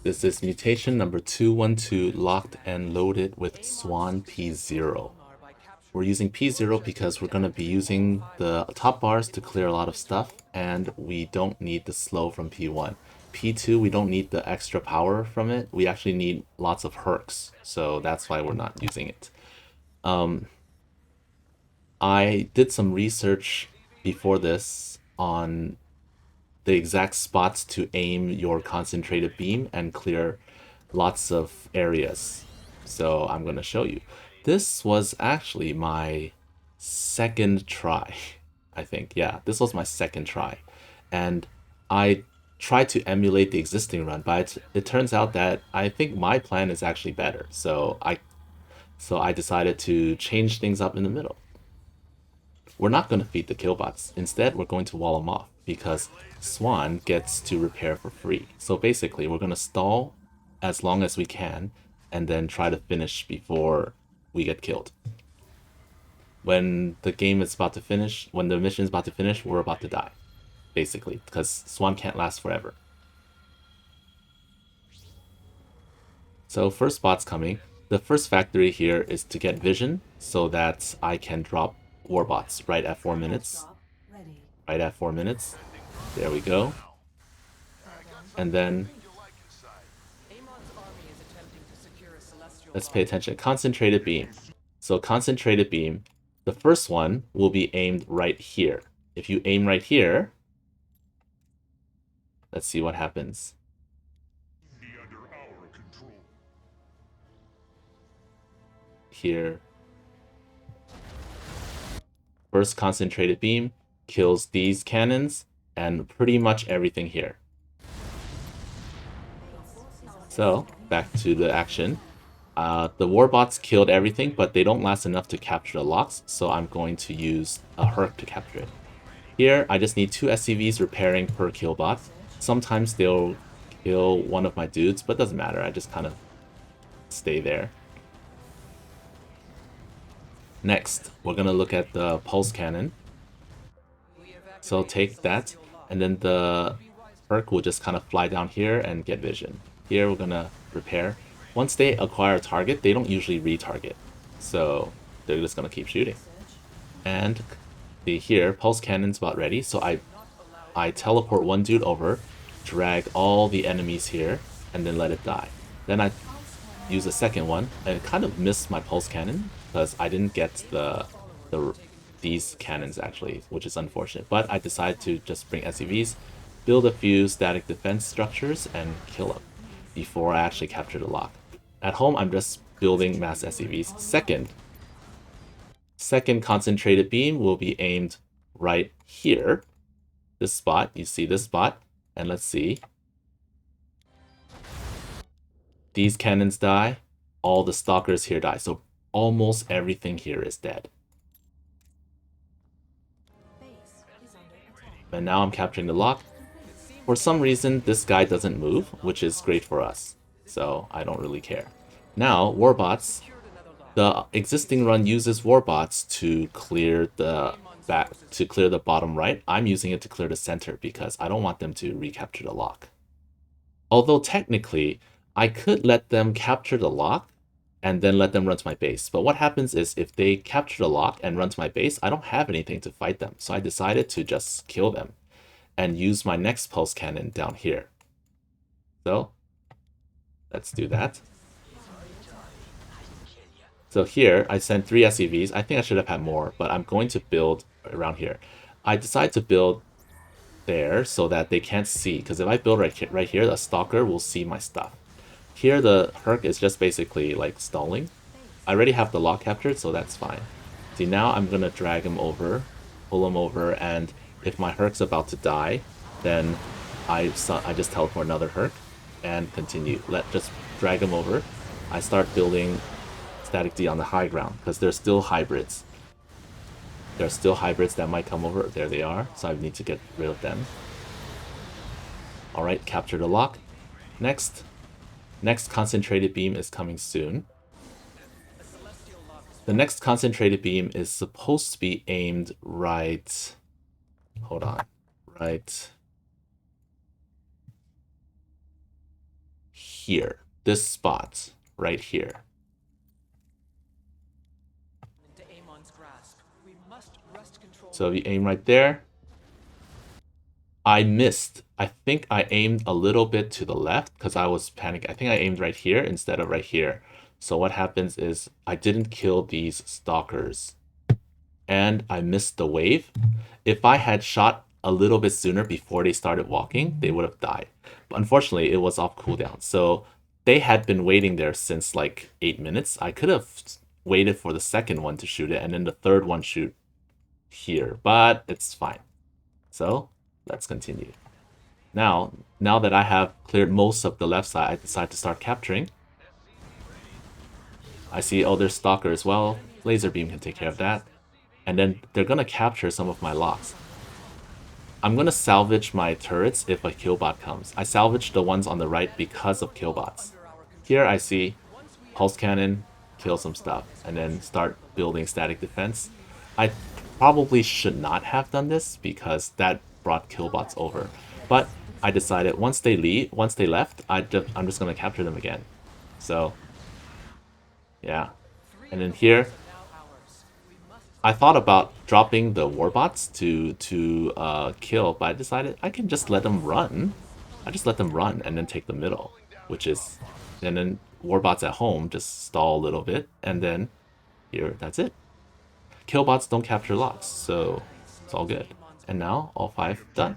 This is mutation number 212 locked and loaded with Swann P0. We're using P0 because we're going to be using the top bars to clear a lot of stuff, and we don't need the slow from P1. P2, we don't need the extra power from it. We actually need lots of hercs, so that's why we're not using it. I did some research before this on the exact spots to aim your concentrated beam and clear lots of areas. So I'm going to show you. This was actually my second try, I think. Yeah, this was my second try. And I tried to emulate the existing run, but it turns out that I think my plan is actually better. So I decided to change things up in the middle. We're not going to feed the killbots. Instead, we're going to wall them off because Swann gets to repair for free. So basically, we're going to stall as long as we can and then try to finish before we get killed. When the game is about to finish, when the mission is about to finish, we're about to die. Basically, because Swann can't last forever. So first bot's coming. The first factory here is to get vision so that I can drop warbots right at 4 minutes. Right at 4 minutes. There we go. And then let's pay attention. Concentrated beam. So concentrated beam, the first one will be aimed right here. If you aim right here, let's see what happens. Here. First concentrated beam kills these cannons and pretty much everything here. So, back to the action. The warbots killed everything, but they don't last enough to capture the locks, so I'm going to use a herc to capture it. Here, I just need 2 SCVs repairing per killbot. Sometimes they'll kill one of my dudes, but it doesn't matter. I just kind of stay there. Next, we're going to look at the pulse cannon. So take that, and then the herc will just kind of fly down here and get vision. Here, we're going to repair. Once they acquire a target, they don't usually retarget. So they're just going to keep shooting. And here, pulse cannon's about ready, so I teleport one dude over, drag all the enemies here, and then let it die. Then I use a second one, and kind of missed my pulse cannon, because I didn't get these cannons actually, which is unfortunate. But I decided to just bring SCVs, build a few static defense structures, and kill them before I actually capture the lock. At home, I'm just building mass SCVs. Second concentrated beam will be aimed right here. This spot, you see this spot, and let's see. These cannons die, all the stalkers here die, so almost everything here is dead. And now I'm capturing the lock. For some reason, this guy doesn't move, which is great for us, so I don't really care. Now, warbots. The existing run uses warbots to clear the bottom right. I'm using it to clear the center because I don't want them to recapture the lock. Although technically, I could let them capture the lock and then let them run to my base. But what happens is if they capture the lock and run to my base, I don't have anything to fight them. So I decided to just kill them and use my next pulse cannon down here. So let's do that. So here, I sent 3 SCVs. I think I should have had more, but I'm going to build around here. I decided to build there so that they can't see, because if I build right here, the stalker will see my stuff. Here, the herc is just basically like stalling. I already have the lock captured, so that's fine. See, now I'm going to drag him over, pull him over, and if my herc's about to die, then I just teleport another herc and continue. Just drag him over. I start building static D on the high ground because there's still hybrids. There are still hybrids that might come over. There they are. So I need to get rid of them. Alright, capture the lock. Next concentrated beam is coming soon. The next concentrated beam is supposed to be aimed right... Hold on. Right here. This spot right here. So if you aim right there, I missed. I think I aimed a little bit to the left because I was panicking. I think I aimed right here instead of right here. So what happens is I didn't kill these stalkers and I missed the wave. If I had shot a little bit sooner before they started walking, they would have died. But unfortunately, it was off cooldown. So they had been waiting there since like 8 minutes. I could have waited for the second one to shoot it and then the third one shoot here, but it's fine. So let's continue. Now that I have cleared most of the left side, I decide to start capturing. I see, oh, there's stalkers. Well, laser beam can take care of that. And then they're gonna capture some of my locks. I'm gonna salvage my turrets if a killbot comes. I salvaged the ones on the right because of killbots. Here I see pulse cannon, kill some stuff, and then start building static defense. I probably should not have done this because that brought killbots over. But I decided once they left, I'm just gonna capture them again. So yeah. And then here, I thought about dropping the warbots to kill, but I decided I can just let them run. I just let them run and then take the middle, which is, and then warbots at home just stall a little bit, and then here, that's it. Killbots don't capture locks, so it's all good. And now all 5 done.